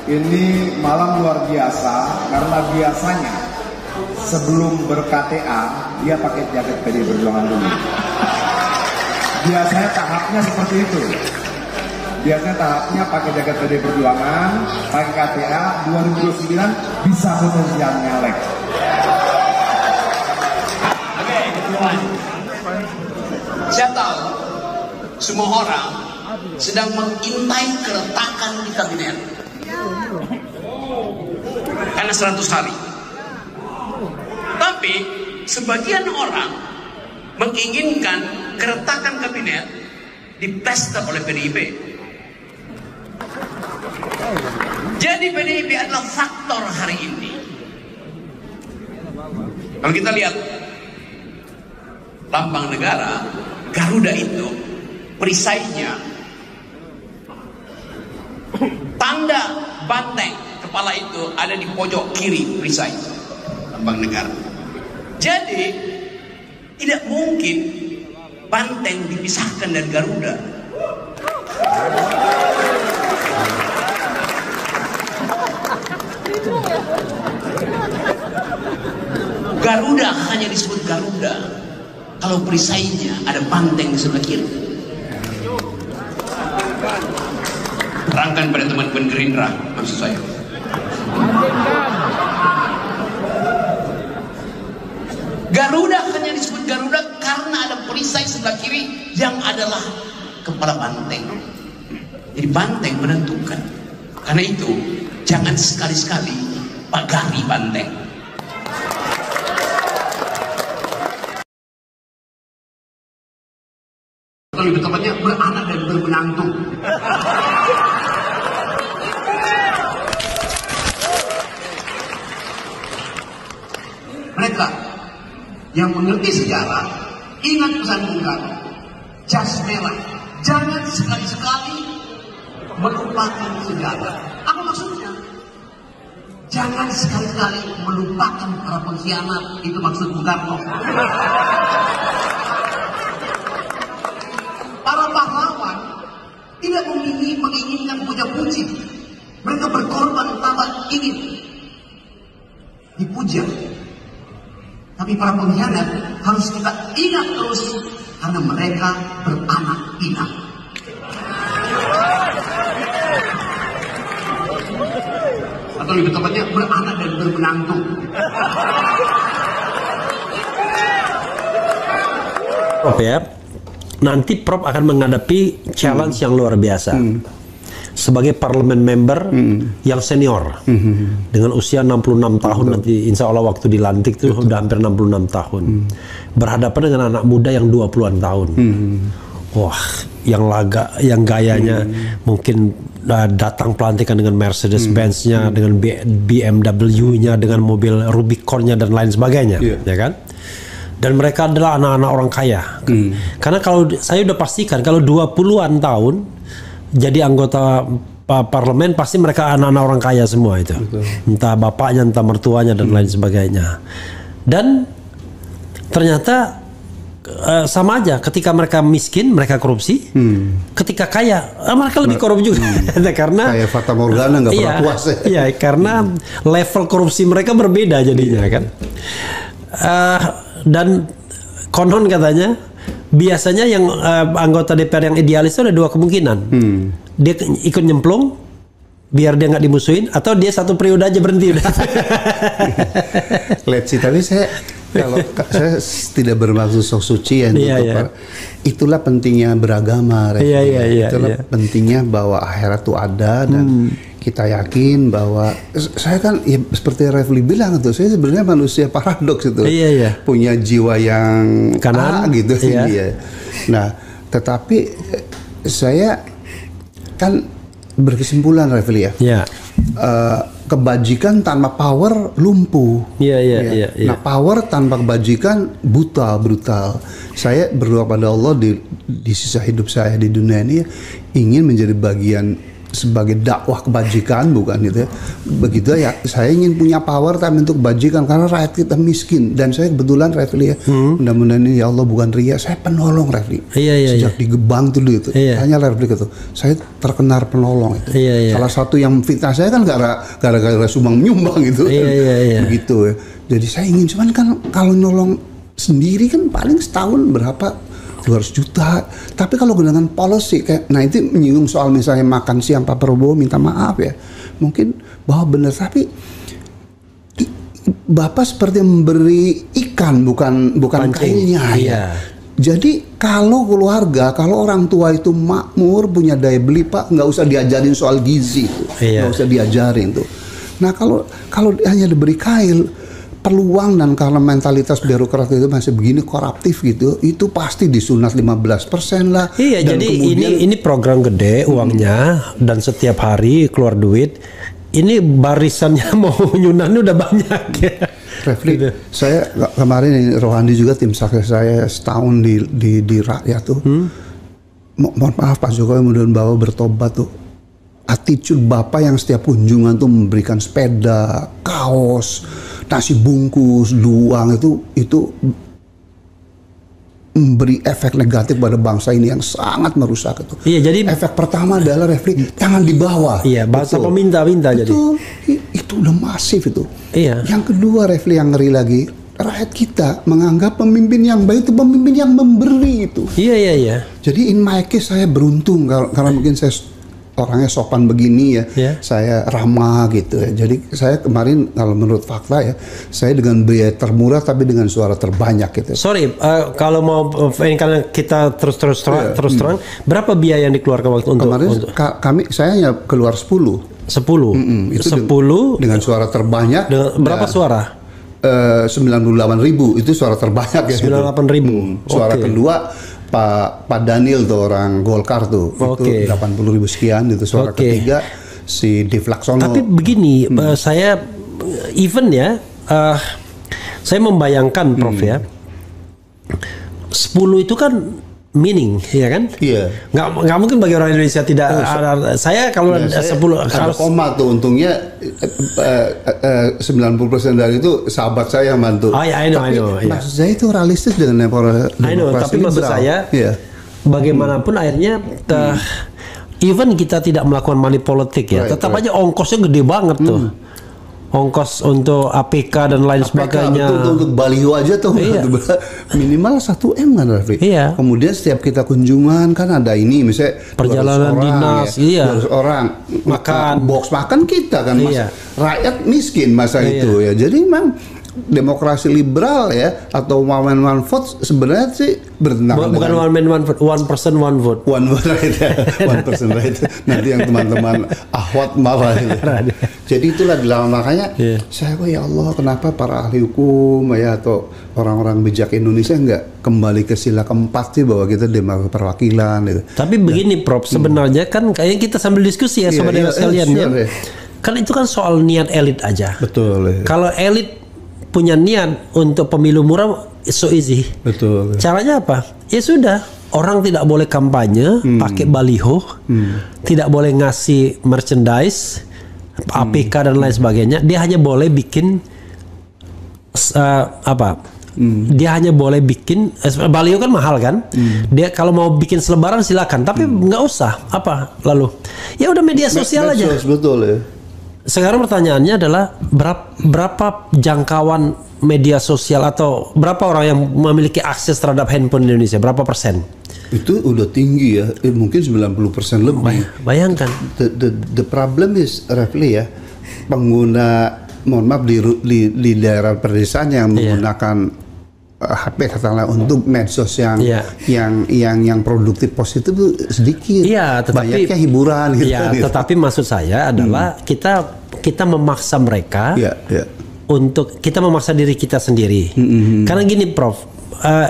Ini malam luar biasa karena biasanya sebelum ber-KTA dia pakai jaket PD Perjuangan dulu. Biasanya tahapnya seperti itu. Biasanya tahapnya pakai jaket PD Perjuangan, pakai KTA, 2029 bisa potensial nyalek. Saya tahu semua orang sedang mengintai keretakan di kabinet karena 100 hari. Tapi sebagian orang menginginkan keretakan kabinet diplester oleh PDIP. Jadi PDIP adalah faktor hari ini. Kalau kita lihat lambang negara, Garuda itu perisainya tanda banteng kepala itu ada di pojok kiri perisai lambang negara. Jadi tidak mungkin banteng dipisahkan dari Garuda. Garuda hanya disebut Garuda kalau perisainya ada banteng di sebelah kiri. Terangkan pada teman-teman Gerindra maksud saya. Garuda hanya disebut Garuda karena ada perisai sebelah kiri yang adalah kepala banteng. Jadi banteng menentukan. Karena itu jangan sekali-sekali pagari banteng. Atau lebih tepatnya beranak dan bermenantu. Mereka yang mengerti sejarah ingat pesan Bung Karno, jas merah, jangan sekali-sekali melupakan sejarah. Apa maksudnya? Jangan sekali-kali melupakan para pengkhianat, itu maksud Bung Karno. Para pahlawan tidak menginginkan puja-puji. Mereka berkorban tanpa ingin dipuja. Tapi para pengkhianat harus kita ingat terus karena mereka beranak pinak. Atau lebih tepatnya beranak dan bermenantu. Prof ya, nanti Prof akan menghadapi challenge yang luar biasa. Sebagai parlemen member yang senior dengan usia 66 tahun nanti insya Allah waktu dilantik itu sudah hampir 66 tahun berhadapan dengan anak muda yang 20-an tahun. Wah, yang gayanya mungkin datang pelantikan dengan Mercedes Benz-nya, dengan BMW-nya, dengan mobil Rubicon-nya dan lain sebagainya, ya kan? Dan mereka adalah anak-anak orang kaya. Karena kalau saya udah pastikan kalau 20-an tahun jadi anggota parlemen pasti mereka anak-anak orang kaya semua itu. Entah bapaknya, entah mertuanya dan lain sebagainya. Dan ternyata sama aja, ketika mereka miskin mereka korupsi, ketika kaya mereka lebih korup juga. Karena kayak Fata Morgana nggak pernah puas. Iya, karena level korupsi mereka berbeda jadinya kan. Dan konon katanya biasanya yang anggota DPR yang idealis itu ada dua kemungkinan. Dia ikut nyemplung biar dia nggak dimusuhin, atau dia satu periode aja berhenti. Let's see, tapi saya kalau saya tidak bermaksud sok suci ya, itulah pentingnya beragama. Itulah pentingnya bahwa akhirat itu ada dan kita yakin bahwa saya kan ya, seperti Refli bilang tuh, saya sebenarnya manusia paradoks itu, punya jiwa yang kanan gitu. Nah, tetapi saya kan berkesimpulan Refli ya. Kebajikan tanpa power lumpuh. Nah, power tanpa kebajikan brutal. Saya berdoa pada Allah di sisa hidup saya di dunia ini ingin menjadi bagian sebagai dakwah kebajikan, bukan gitu ya. Begitu ya, saya ingin punya power tapi untuk kebajikan karena rakyat kita miskin. Dan saya kebetulan Refli ya, mudah-mudahan ini ya Allah bukan ria, saya penolong Refli. Sejak di Gebang dulu itu, hanya Refli gitu, saya terkenal penolong itu. Salah satu yang fitnah saya kan gara-gara sumbang menyumbang gitu. Begitu ya. Jadi saya ingin, cuman kan kalau nolong sendiri kan paling setahun berapa 200 juta. Tapi kalau dengan policy kayak, nah itu menyinggung soal misalnya makan siang Pak Prabowo minta maaf ya, mungkin bahwa benar, tapi Bapak seperti memberi ikan bukan kailnya ya. Jadi kalau keluarga, kalau orang tua itu makmur, punya daya beli Pak, nggak usah diajarin soal gizi, nggak usah diajarin tuh. Nah kalau hanya diberi kail, peluang dan karena mentalitas birokrat itu masih begini koruptif gitu, itu pasti disunat 15% lah. Iya, dan jadi kemudian, ini program gede uangnya dan setiap hari keluar duit. Ini barisannya mau nyunan udah banyak ya. Refli, saya kemarin Rohandi juga tim sukses saya setahun di rakyat tuh. Mohon maaf Pak Jokowi, mudah-mudahan Bapak bertobat tuh. Attitude Bapak yang setiap kunjungan tuh memberikan sepeda, kaos, nasi bungkus, luang itu memberi efek negatif pada bangsa ini yang sangat merusak itu. Iya, jadi efek pertama adalah Refli, jangan dibawa. Iya, bahasa peminta-minta jadi. Itu udah masif itu. Iya. Yang kedua Refli yang ngeri lagi, rakyat kita menganggap pemimpin yang baik itu pemimpin yang memberi itu. Iya. Jadi in my case saya beruntung karena mungkin saya orangnya sopan begini ya, saya ramah gitu ya. Jadi saya kemarin kalau menurut fakta ya, saya dengan biaya termurah tapi dengan suara terbanyak gitu. Sorry, kalau mau ini karena kita terus terang, berapa biaya yang dikeluarkan waktu untuk? Kemarin saya hanya keluar 10. 10. Itu 10 dengan suara terbanyak. Dengan berapa suara? 98.000 itu suara terbanyak ya. 98.000. Suara kedua Pak Daniel tuh orang Golkar tuh, itu 80.000 sekian itu suara ketiga si Dev Laksono. Tapi begini, saya even ya, saya membayangkan Prof ya, 10 itu kan meaning, ya kan? Iya. Nggak mungkin bagi orang Indonesia tidak ada. Saya kalau 10 harus koma tuh, untungnya 90% dari itu sahabat saya yang bantu. Oh ya, I know. Maksud saya itu realistis dengan demokrasi. Tapi maksud saya, bagaimanapun akhirnya even kita tidak melakukan money politik ya, tetap aja ongkosnya gede banget tuh. Ongkos untuk APK dan lain sebagainya. Untuk baliho aja tuh minimal 1M kan Raffi. Kemudian setiap kita kunjungan kan ada ini misalnya perjalanan dinas, 200 orang makan, box makan kita kan rakyat miskin masa itu ya. Jadi memang demokrasi liberal ya atau one man one vote sebenarnya sih bertentangan bukan one man one vote, one person one vote. One vote right ya. One person right. Nanti yang teman-teman Ahwat marah ya. Jadi itulah dalam makanya saya ya Allah, kenapa para ahli hukum ya atau orang-orang bijak Indonesia nggak kembali ke sila keempat sih bahwa kita demokrasi perwakilan gitu. Tapi begini Prof, sebenarnya kan kayaknya kita sambil diskusi ya sama sekalian ya. Kan itu kan soal niat elit aja. Betul. Kalau elit punya niat untuk pemilu murah, so easy. Betul. Caranya apa? Ya sudah, orang tidak boleh kampanye pakai baliho, tidak boleh ngasih merchandise, APK dan lain sebagainya. Dia hanya boleh bikin dia hanya boleh bikin baliho kan mahal kan. Dia kalau mau bikin selebaran silakan, tapi nggak usah lalu. Ya udah media sosial aja. Betul ya. Sekarang pertanyaannya adalah berapa jangkauan media sosial atau berapa orang yang memiliki akses terhadap handphone di Indonesia? Berapa persen? Itu udah tinggi ya, mungkin 90% lebih. Bayangkan. The problem is Refli ya, pengguna mohon maaf di daerah pedesaan yang menggunakan HP katakanlah untuk medsos yang produktif positif itu sedikit. Iya, tetapi banyaknya hiburan gitu. Iya, tetapi maksud saya adalah kita memaksa mereka untuk kita memaksa diri kita sendiri. Karena gini Prof,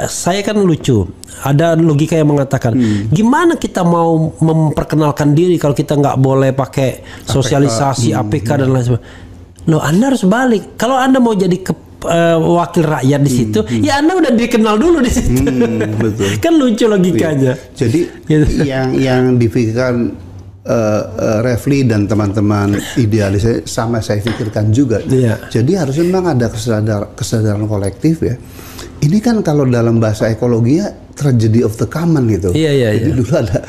saya kan lucu. Ada logika yang mengatakan gimana kita mau memperkenalkan diri kalau kita nggak boleh pakai sosialisasi APK dan lain sebagainya. Loh, Anda harus balik. Kalau Anda mau jadi wakil rakyat di situ, ya Anda udah dikenal dulu di situ. Betul. Kan lucu logikanya. Jadi yang dipikirkan Refli dan teman-teman idealis sama saya pikirkan juga. Jadi harusnya memang ada kesadaran kolektif ya. Ini kan kalau dalam bahasa ekologi ya tragedy of the common gitu. Jadi dulu ada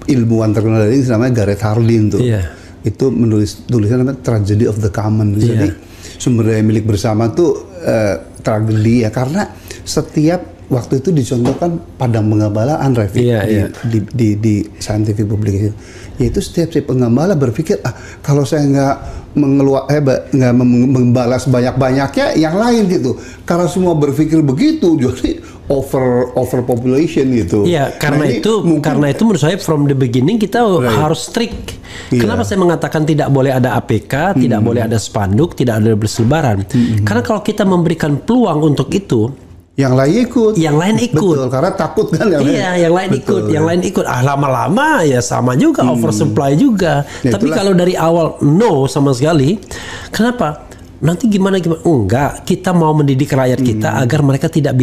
ilmuwan terkenal dari namanya Gareth Hardin tuh. Itu menulis tulisan namanya tragedy of the common. Jadi sumber daya milik bersama tuh tragedi ya, karena setiap waktu itu dicontohkan padang penggambalaan di scientific publication, yaitu setiap si penggembala berpikir kalau saya nggak membalas banyak-banyaknya yang lain gitu, karena semua berpikir begitu jadi overpopulation gitu. Karena itu menurut saya from the beginning kita harus strict. Kenapa saya mengatakan tidak boleh ada APK, tidak boleh ada spanduk, tidak ada berselebaran? Karena kalau kita memberikan peluang untuk itu, yang lain ikut. Betul, karena takut kan yang lain ikut. Lama-lama ya sama juga, oversupply juga. Tapi kalau dari awal no sama sekali, kenapa? Nanti gimana? Enggak, kita mau mendidik rakyat kita agar mereka tidak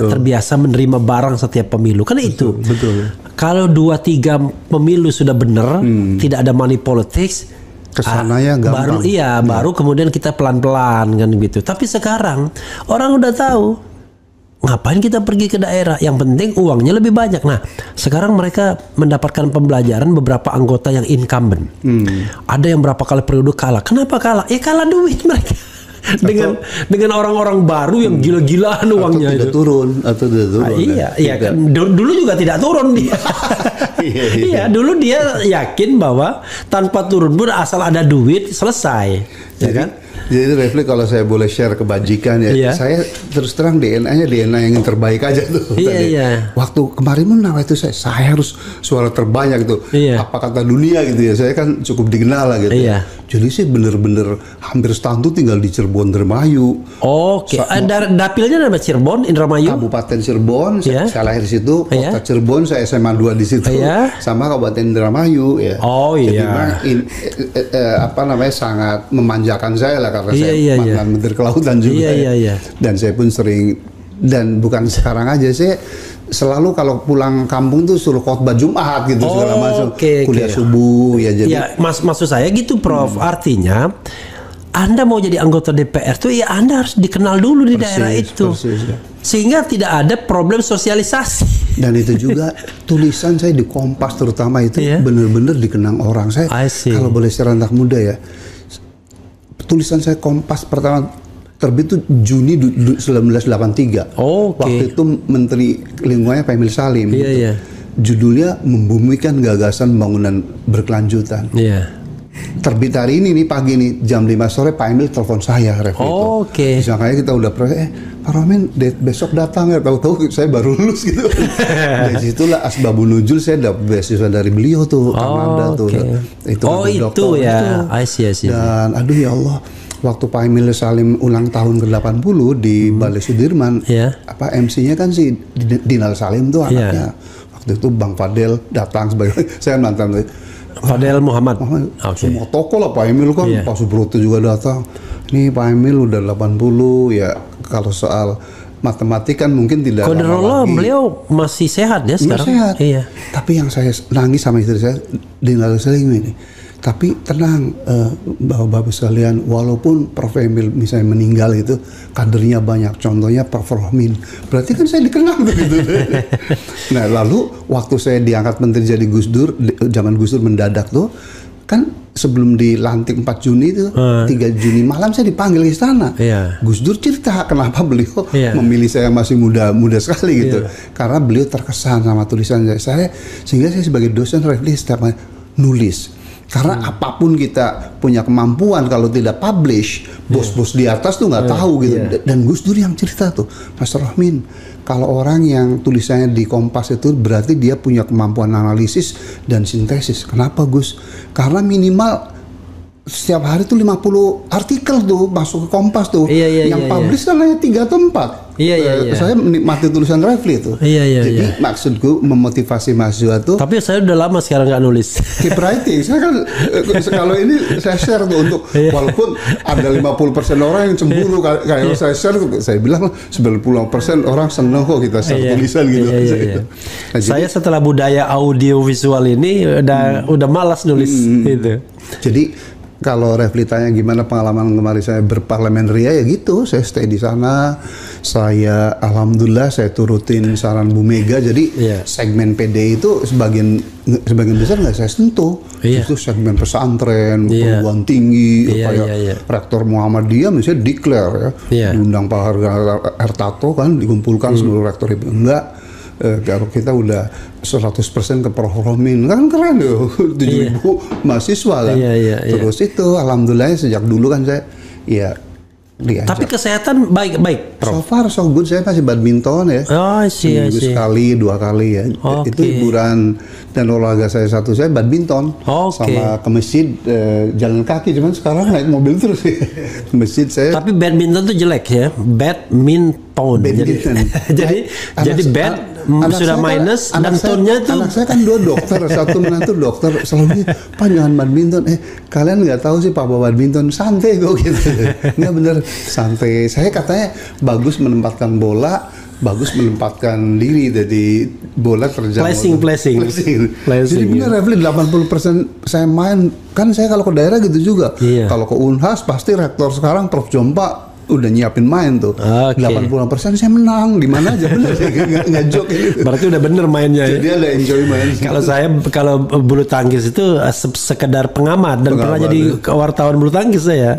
terbiasa menerima barang setiap pemilu. Karena itu. Kalau 2-3 pemilu sudah benar, tidak ada money politics, kesananya gampang. Baru kemudian kita pelan-pelan kan gitu. Tapi sekarang orang udah tahu. Ngapain kita pergi ke daerah? Yang penting uangnya lebih banyak. Nah, sekarang mereka mendapatkan pembelajaran beberapa anggota yang incumbent. Ada yang berapa kali periode kalah. Kenapa kalah? Ya kalah duit mereka. dengan orang-orang baru yang gila-gilaan uangnya itu. Turun. Dulu juga tidak turun dia. Dulu dia yakin bahwa tanpa turun pun asal ada duit selesai. Jadi Refli, kalau saya boleh share kebajikan ya, saya terus terang DNA-nya DNA yang terbaik aja tuh. Waktu kemarin pun itu saya harus suara terbanyak gitu. Apa kata dunia gitu ya, saya kan cukup dikenal lah gitu. Jadi sih bener-bener hampir setahun tuh tinggal di Cirebon, Indramayu. Dapilnya nama Cirebon, Indramayu. Kabupaten Cirebon, saya lahir di situ. Kota Cirebon, saya SMA 2 di situ. Sama Kabupaten Indramayu ya. Jadi memang sangat memanjakan saya lah, karena saya mantan Menteri Kelautan juga. Dan saya pun sering, dan bukan sekarang aja, saya selalu kalau pulang kampung tuh suruh khotbah Jumat gitu, segala macam, kuliah subuh ya. Jadi maksud saya gitu, Prof. Artinya Anda mau jadi anggota DPR tuh ya Anda harus dikenal dulu di daerah itu. Sehingga tidak ada problem sosialisasi. Dan itu juga tulisan saya di Kompas terutama itu benar-benar dikenang orang. Saya kalau boleh secara anak muda ya, tulisan saya Kompas pertama terbit itu Juni 1983. Waktu itu Menteri Lingkungannya Pak Emil Salim. Judulnya Membumikan Gagasan Pembangunan Berkelanjutan. Terbit hari ini nih pagi nih jam 5 sore Pak Emil telepon saya, makanya kita udah Pak Rohmin besok datang ya, tahu-tahu saya baru lulus gitu. Dari situlah asbabun nuzul saya dapat beasiswa dari beliau tuh, Kanada tuh. Itu ya. I see. Dan aduh ya Allah, waktu Pak Emil Salim ulang tahun ke-80 di Balai Sudirman, MC-nya kan si Dinal Salim tuh anaknya. Waktu itu Bang Fadel datang sebagai saya mantan Fadel Muhammad. Semua toko lah Pak Emil kan, Pak Subroto juga datang. Nih Pak Emil udah 80 ya, kalau soal matematik kan mungkin tidak lama lagi. Beliau masih sehat ya sekarang. Sehat. Tapi yang saya nangis sama istri saya di Salim ini. Tapi tenang, bapak-bapak sekalian, walaupun Prof. Emil misalnya meninggal itu, kadernya banyak. Contohnya Prof. Rohmin. Berarti kan saya dikenal gitu. Nah, lalu waktu saya diangkat menteri jadi Gus Dur, zaman Gus Dur mendadak tuh, kan sebelum dilantik 4 Juni itu, 3 Juni malam saya dipanggil ke istana. Gus Dur cerita kenapa beliau memilih saya masih muda sekali gitu. Karena beliau terkesan sama tulisan saya, sehingga saya sebagai dosen Refli setiap nulis. Karena apapun kita punya kemampuan, kalau tidak publish, bos-bos di atas tuh nggak tahu gitu. Dan Gus Dur yang cerita tuh, Mas Rohmin, kalau orang yang tulisannya di Kompas itu berarti dia punya kemampuan analisis dan sintesis. Kenapa Gus? Karena minimal setiap hari tuh 50 artikel tuh masuk ke Kompas tuh. Yang publish kan hanya 3 atau 4. Saya menikmati tulisan Refli itu. Jadi maksudku memotivasi mahasiswa tuh. Tapi saya udah lama sekarang nggak nulis. Keep writing. Saya kan kalau ini saya share tuh untuk walaupun ada 50% orang yang cemburu kayak saya share, saya bilang 90% orang seneng kok kita share tulisan gitu. Nah, saya setelah budaya audio visual ini udah malas nulis gitu. Jadi kalau Refli tanya gimana pengalaman kemarin saya berparlemen Ria, ya gitu, saya stay di sana, saya alhamdulillah saya turutin saran Bu Mega, jadi segmen PD itu sebagian besar nggak saya sentuh, itu segmen pesantren, perguruan tinggi, kayak Rektor Muhammadiyah misalnya declare diundang Pak Hartato kan, dikumpulkan seluruh rektor itu enggak. Kalau kita udah 100% ke Prohromin kan keren loh, 7.000 mahasiswa kan. Terus itu alhamdulillah sejak dulu kan saya diajak. Tapi kesehatan baik-baik. So far so good, saya masih badminton ya. Seminggu sekali, 2 kali ya. Itu hiburan dan olahraga saya saya badminton. Sama ke masjid jalan kaki, cuman sekarang naik mobil terus ya. Ke masjid saya. Tapi badminton tuh jelek ya. Badminton. Jadi bad sudah minus dan tone-nya tuh. Anak saya kan 2 dokter, satu menantu dokter, selalu Pak jangan badminton. Kalian nggak tahu sih Pak badminton santai kok gitu. Nggak bener santai. Saya katanya bagus menempatkan bola, bagus menempatkan diri, jadi bola terjang. Flashing. Jadi benar Refli 80% saya main, kan saya kalau ke daerah gitu juga. Kalau ke Unhas pasti rektor sekarang Prof Jompa udah nyiapin main tuh. 80% saya menang di mana aja, bener nggak joke gitu. Berarti udah bener mainnya. Jadi ada enjoy main. Kalau bulu tangkis itu sekedar pengamat dan pernah jadi wartawan bulu tangkis saya.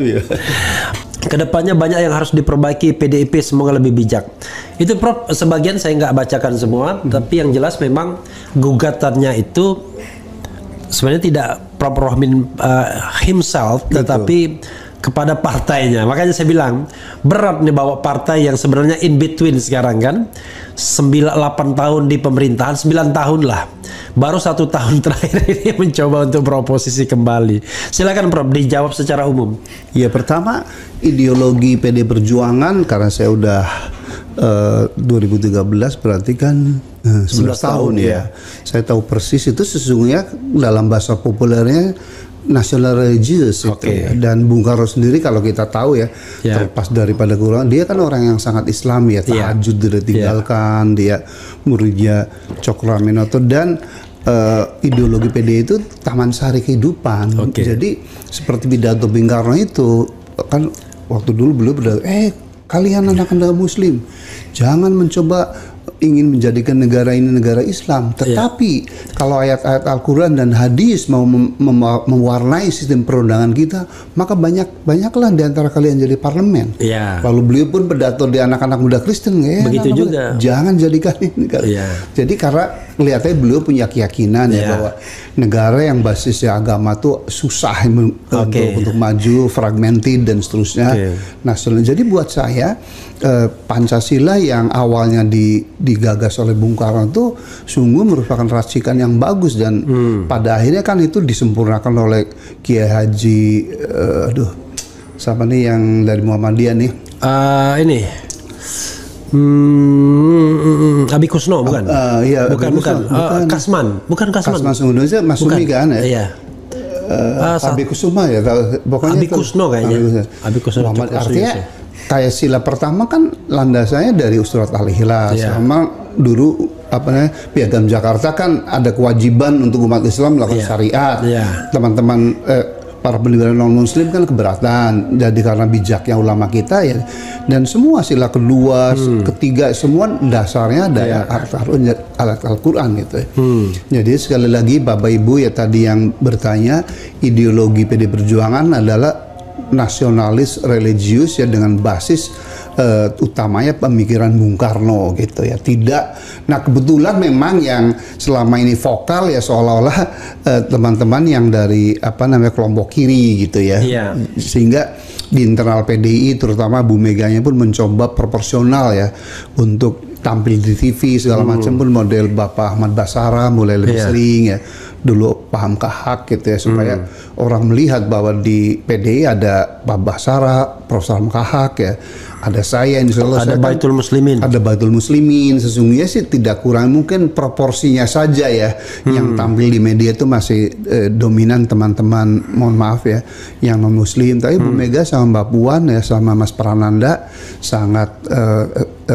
Kedepannya banyak yang harus diperbaiki PDIP, semoga lebih bijak. Itu Prof, sebagian saya nggak bacakan semua, tapi yang jelas memang gugatannya itu sebenarnya tidak Prof Rohmin himself, tetapi kepada partainya. Makanya saya bilang berat nih bawa partai yang sebenarnya in between sekarang kan. 8 tahun di pemerintahan, 9 tahun lah. Baru 1 tahun terakhir ini mencoba untuk beroposisi kembali. Silakan Prof, dijawab secara umum. Ya, pertama ideologi PD Perjuangan, karena saya udah 2013 berarti kan 11 tahun ya. Saya tahu persis itu sesungguhnya dalam bahasa populernya nasional religius itu. Dan Bung Karno sendiri kalau kita tahu ya, terlepas daripada Quran, dia kan orang yang sangat Islam ya, tahajud tidak tinggalkan, dia muridnya Cokraminoto, dan ideologi PD itu taman sari kehidupan. Jadi seperti pidato Bung Karno itu kan waktu dulu beliau berkata, kalian anak-anak Muslim jangan mencoba ingin menjadikan negara ini negara Islam, tetapi kalau ayat-ayat Al-Quran dan hadis mau mewarnai sistem perundangan kita, maka banyaklah di antara kalian jadi parlemen. Lalu beliau pun berdato di anak-anak muda Kristen, begitu juga. Jangan jadikan ini. Jadi karena kelihatannya beliau punya keyakinan ya bahwa negara yang basisnya agama tuh susah untuk maju, fragmented dan seterusnya. Nasional. Jadi buat saya Pancasila yang awalnya digagas oleh Bung Karno itu sungguh merupakan racikan yang bagus, dan pada akhirnya kan itu disempurnakan oleh Kiai Haji siapa nih yang dari Muhammadiyah nih? Abi Kusno bukan? Bukan. Kasman Indonesia Masumi kan ya? Abi Kusuma ya, pokoknya Abi Kusno kayaknya. Abi Kusno. Artinya kayak sila pertama kan landasannya dari Surat Al-Ikhlas. Sama dulu Piagam Jakarta kan ada kewajiban untuk umat Islam melakukan syariat. Teman-teman para pendiri non-Muslim kan keberatan. Jadi karena bijaknya ulama kita ya, dan semua sila kedua, ketiga semua dasarnya ada alat Al-Quran gitu ya. Jadi sekali lagi Bapak Ibu ya tadi yang bertanya, ideologi PD Perjuangan adalah nasionalis religius ya, dengan basis utamanya pemikiran Bung Karno gitu ya. Nah kebetulan memang yang selama ini vokal ya seolah-olah teman-teman yang dari kelompok kiri gitu ya. Sehingga di internal PDI terutama Bu Meganya pun mencoba proporsional ya untuk tampil di TV segala macam pun model Bapak Ahmad Basara mulai lebih sering ya. Dulu paham hak gitu ya, supaya orang melihat bahwa di PDI ada Pak Basara, Profesor Kahak ya, ada saya, insya Allah ada Baitul Muslimin, ada Baitul Muslimin. Sesungguhnya sih tidak kurang, mungkin proporsinya saja ya yang tampil di media itu masih dominan teman-teman, mohon maaf ya, yang non Muslim. Tapi Bu Mega sama Mbak Puan ya sama Mas Prananda sangat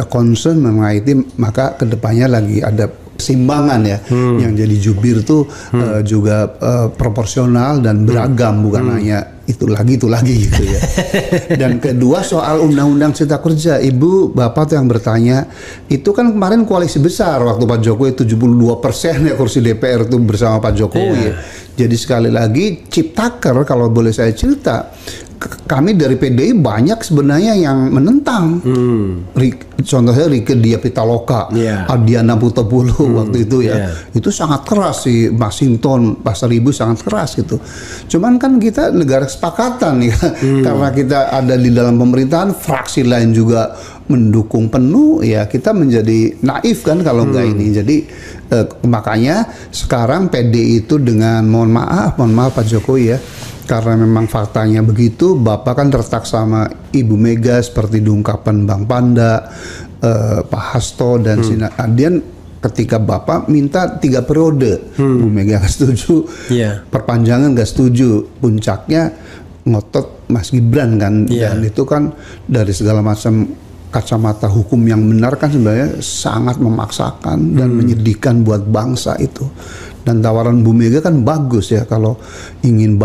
concern mengenai itu, maka kedepannya lagi ada keseimbangan ya, yang jadi jubir tuh juga proporsional dan beragam, bukan hanya itu lagi gitu ya. Dan kedua soal undang-undang cipta kerja, Ibu Bapak tuh yang bertanya, itu kan kemarin koalisi besar waktu Pak Jokowi 72% ya kursi DPR itu bersama Pak Jokowi ya. Jadi sekali lagi Ciptaker, kalau boleh saya cerita, kami dari PDI banyak sebenarnya yang menentang. Contohnya Rieke Diah Pitaloka, Adiana Putopulu waktu itu ya, itu sangat keras sih. Masinton, Pasar Ibu sangat keras gitu. Cuman kan kita negara kesepakatan ya, karena kita ada di dalam pemerintahan, fraksi lain juga mendukung penuh ya, kita menjadi naif kan kalau enggak ini. Jadi makanya sekarang PDI itu dengan mohon maaf Pak Jokowi ya, karena memang faktanya begitu, Bapak kan retak sama Ibu Mega seperti diungkapkan Bang Panda, Pak Hasto dan Sina Adian ketika Bapak minta 3 periode, Bu Mega gak setuju, perpanjangan gak setuju, puncaknya ngotot Mas Gibran kan, dan itu kan dari segala macam kacamata hukum yang benar kan sebenarnya sangat memaksakan dan menyedihkan buat bangsa itu. Dan tawaran Bu Mega kan bagus ya, kalau ingin